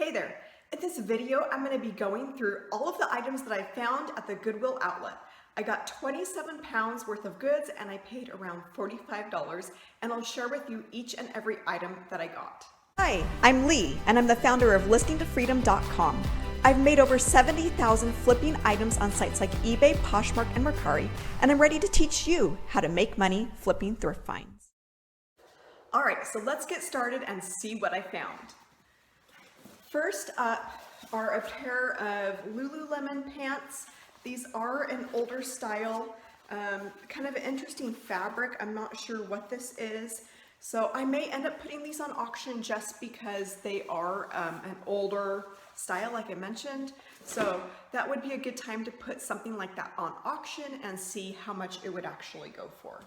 Hey there! In this video, I'm going to be going through all of the items that I found at the Goodwill Outlet. I got 27 pounds worth of goods and I paid around $45, and I'll share with you each and every item that I got. Hi, I'm Lee and I'm the founder of ListingToFreedom.com. I've made over 70,000 flipping items on sites like eBay, Poshmark, and Mercari, and I'm ready to teach you how to make money flipping thrift finds. Alright, so let's get started and see what I found. First up are a pair of Lululemon pants. These are an older style, kind of an interesting fabric. I'm not sure what this is. So I may end up putting these on auction just because they are an older style, like I mentioned. So that would be a good time to put something like that on auction and see how much it would actually go for.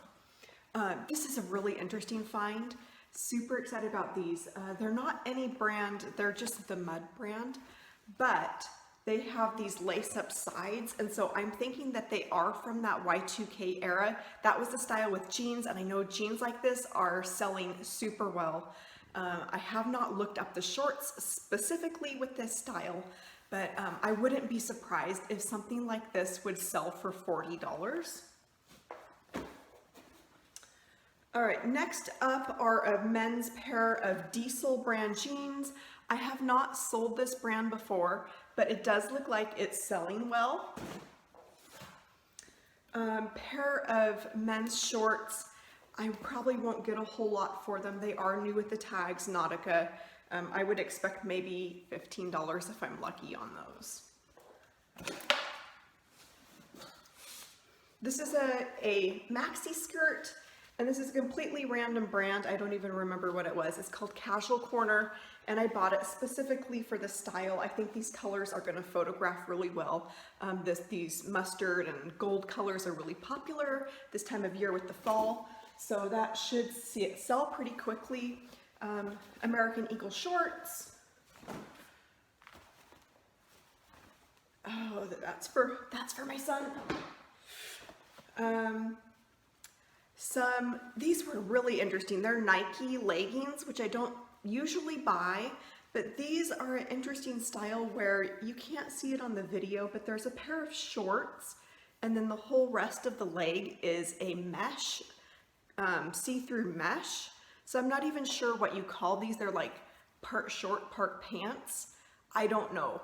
This is a really interesting find. Super excited about these. They're not any brand, they're just the Mud brand, but they have these lace-up sides, and so I'm thinking that they are from that Y2K era. That was the style with jeans, and I know jeans like this are selling super well. I have not looked up the shorts specifically with this style, but I wouldn't be surprised if something like this would sell for $40. All right, next up are a men's pair of Diesel brand jeans. I have not sold this brand before, but it does look like it's selling well. Pair of men's shorts. I probably won't get a whole lot for them. They are new with the tags, Nautica. I would expect maybe $15 if I'm lucky on those. This is a maxi skirt. And this is a completely random brand. I don't even remember what it was. It's called Casual Corner, and I bought it specifically for the style. I think these colors are going to photograph really well. These mustard and gold colors are really popular this time of year with the fall, so that should see it sell pretty quickly. American Eagle shorts. Oh, that's for my son. These were really interesting. They're Nike leggings, which I don't usually buy, but these are an interesting style where you can't see it on the video, but there's a pair of shorts, and then the whole rest of the leg is a mesh, see-through mesh. So I'm not even sure what you call these. They're like part short, part pants. I don't know.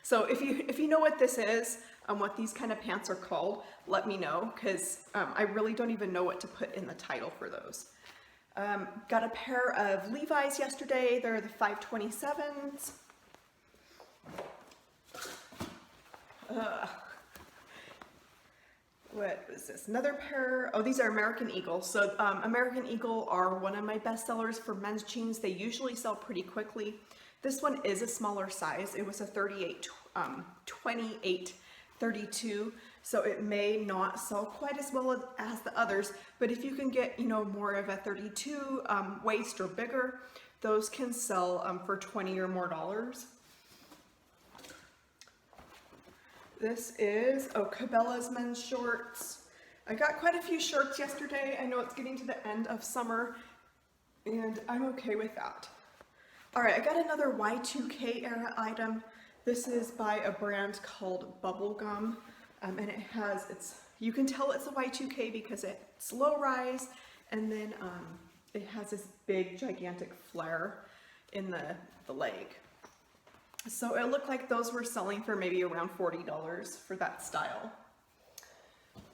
So if you know what this is, what these kind of pants are called, let me know, because I really don't even know what to put in the title for those. Got a pair of Levi's yesterday. They're the 527s. What is this? Another pair. Oh, these are American Eagle. So American Eagle are one of my best sellers for men's jeans. They usually sell pretty quickly. This one is a smaller size. It was a 28, 32, so it may not sell quite as well as the others, but if you can get, more of a 32 waist or bigger, those can sell for $20 or more. This is, Cabela's men's shorts. I got quite a few shorts yesterday. I know it's getting to the end of summer, and I'm okay with that. All right, I got another Y2K era item. This is by a brand called Bubblegum, and you can tell it's a Y2K because it's low rise, and then it has this big gigantic flare in the leg. So it looked like those were selling for maybe around $40 for that style.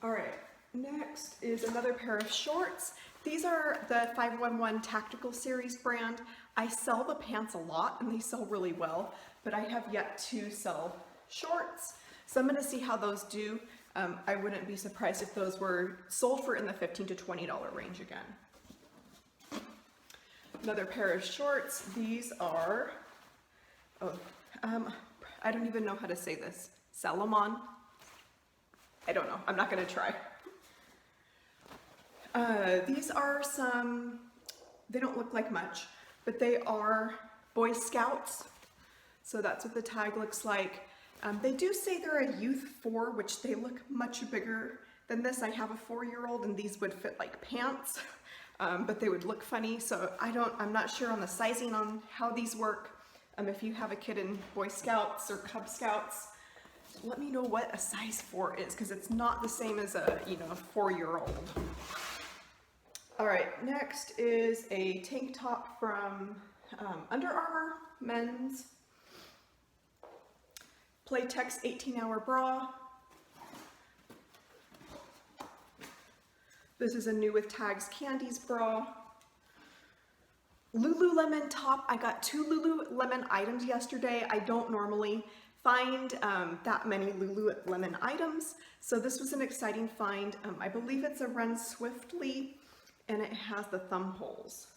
All right, next is another pair of shorts. These are the 511 Tactical Series brand. I sell the pants a lot and they sell really well, but I have yet to sell shorts. So I'm gonna see how those do. I wouldn't be surprised if those were sold for in the $15 to $20 range again. Another pair of shorts. These are, I don't even know how to say this. Salomon? I don't know, I'm not gonna try. These are they don't look like much, but they are Boy Scouts. So that's what the tag looks like. They do say they're a youth 4, which they look much bigger than this. I have a 4-year-old and these would fit like pants, but they would look funny. So I'm not sure on the sizing on how these work. If you have a kid in Boy Scouts or Cub Scouts, let me know what a size 4 is, because it's not the same as a, a 4-year-old. All right, next is a tank top from Under Armour, men's. Playtex 18-hour bra. This is a new with tags Candies bra. Lululemon top. I got 2 Lululemon items yesterday. I don't normally find that many Lululemon items, so this was an exciting find. I believe it's a Run Swiftly, and it has the thumb holes.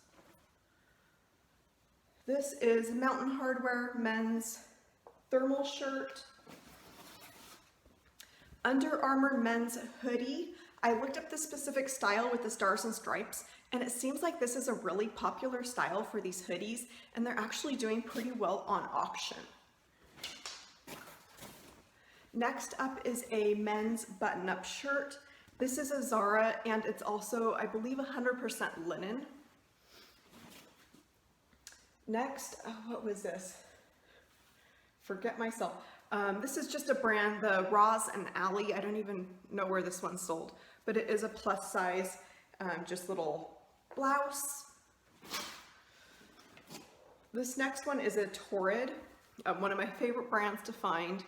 This is Mountain Hardwear men's thermal shirt. Under Armour men's hoodie. I looked up the specific style with the stars and stripes, and it seems like this is a really popular style for these hoodies, and they're actually doing pretty well on auction. Next up is a men's button-up shirt. This is a Zara, and it's also, I believe, 100% linen. Next, what was this? Forget myself. This is just a brand, the Roz and Alley. I don't even know where this one's sold, but it is a plus size, just little blouse. This next one is a Torrid, one of my favorite brands to find.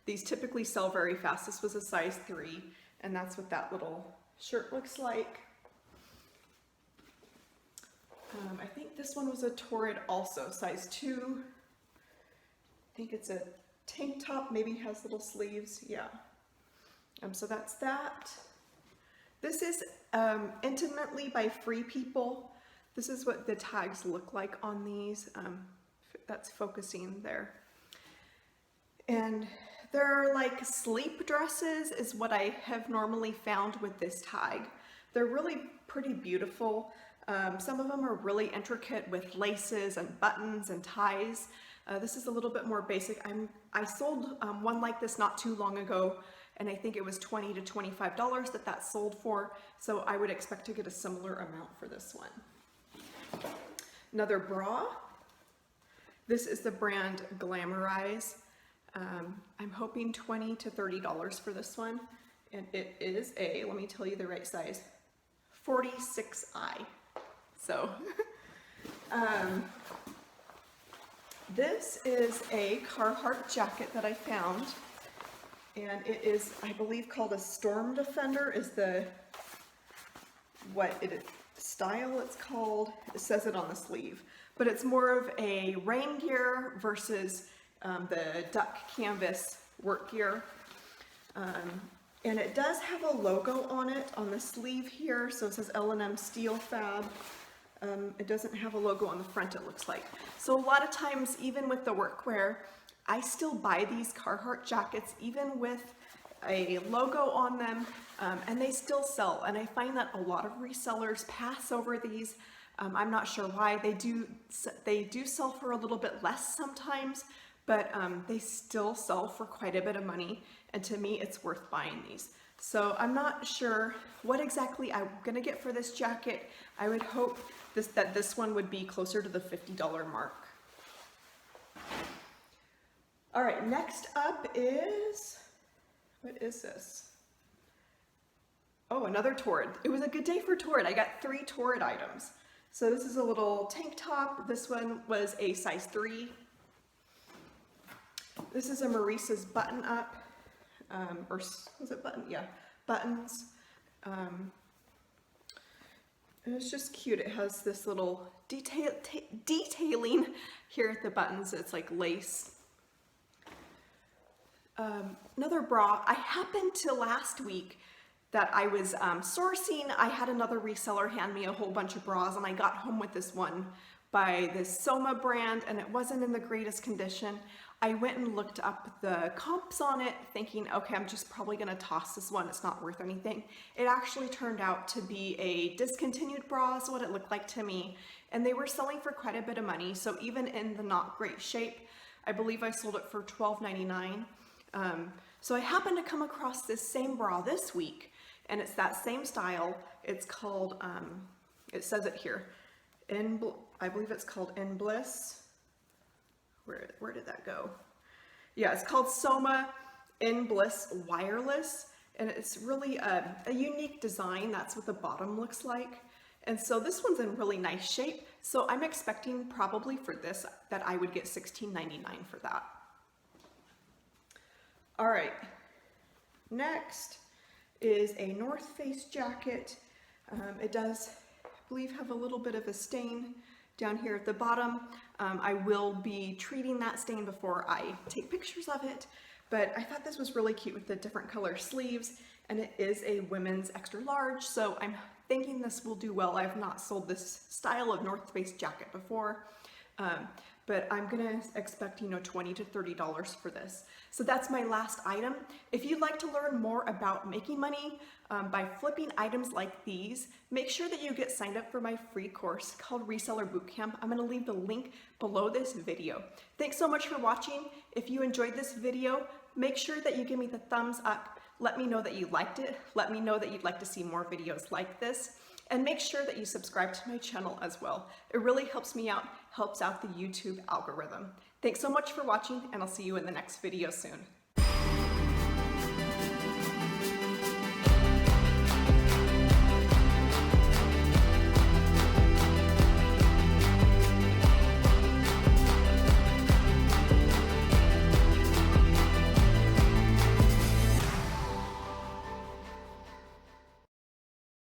These typically sell very fast. This was a size 3, and that's what that little shirt looks like. I think this one was a Torrid also, size 2. I think it's a tank top, maybe has little sleeves, yeah. So that's that. This is Intimately by Free People. This is what the tags look like on these. That's focusing there. And they're like sleep dresses is what I have normally found with this tag. They're really pretty beautiful. Some of them are really intricate with laces and buttons and ties. This is a little bit more basic. I sold one like this not too long ago, and I think it was $20 to $25 that sold for, so I would expect to get a similar amount for this one. Another bra. This is the brand Glamorize. I'm hoping $20 to $30 for this one, and it is a, let me tell you the right size, 46I. So, this is a Carhartt jacket that I found, and it is, I believe, called a Storm Defender is style it's called. It says it on the sleeve, but it's more of a rain gear versus the duck canvas work gear. And it does have a logo on it on the sleeve here, so it says L&M Steel Fab. It doesn't have a logo on the front, it looks like. So a lot of times, even with the workwear, I still buy these Carhartt jackets, even with a logo on them, and they still sell. And I find that a lot of resellers pass over these. I'm not sure why. They do sell for a little bit less sometimes, but they still sell for quite a bit of money. And to me, it's worth buying these. So I'm not sure what exactly I'm gonna get for this jacket. I would hope that this one would be closer to the $50 mark. All right, next up is, what is this? Oh, another Torrid. It was a good day for Torrid. I got 3 Torrid items. So this is a little tank top. This one was a size 3. This is a Maurice's button up, or was it button? Yeah, buttons. And it's just cute. It has this little detailing here at the buttons. It's like lace. Another bra. I happened to last week that I was sourcing, I had another reseller hand me a whole bunch of bras, and I got home with this one by this Soma brand, and it wasn't in the greatest condition. I went and looked up the comps on it thinking, okay, I'm just probably gonna toss this one, it's not worth anything. It actually turned out to be a discontinued bra is what it looked like to me, and they were selling for quite a bit of money, so even in the not great shape, I believe I sold it for $12.99. So I happened to come across this same bra this week, and it's that same style. It's called, it says it here, I believe it's called In Bliss, where did that go? Yeah, it's called Soma In Bliss Wireless, and it's really a unique design. That's what the bottom looks like. And so this one's in really nice shape. So I'm expecting probably for this that I would get $16.99 for that. All right, next is a North Face jacket. It does, I believe, have a little bit of a stain down here at the bottom. I will be treating that stain before I take pictures of it, but I thought this was really cute with the different color sleeves, and it is a women's extra large, so I'm thinking this will do well. I've not sold this style of North Face jacket before, but I'm gonna expect, you know, $20 to $30 for this. So that's my last item. If you'd like to learn more about making money by flipping items like these, make sure that you get signed up for my free course called Reseller Bootcamp. I'm gonna leave the link below this video. Thanks so much for watching. If you enjoyed this video, make sure that you give me the thumbs up. Let me know that you liked it. Let me know that you'd like to see more videos like this. And make sure that you subscribe to my channel as well. It really helps me out, helps out the YouTube algorithm. Thanks so much for watching, and I'll see you in the next video soon.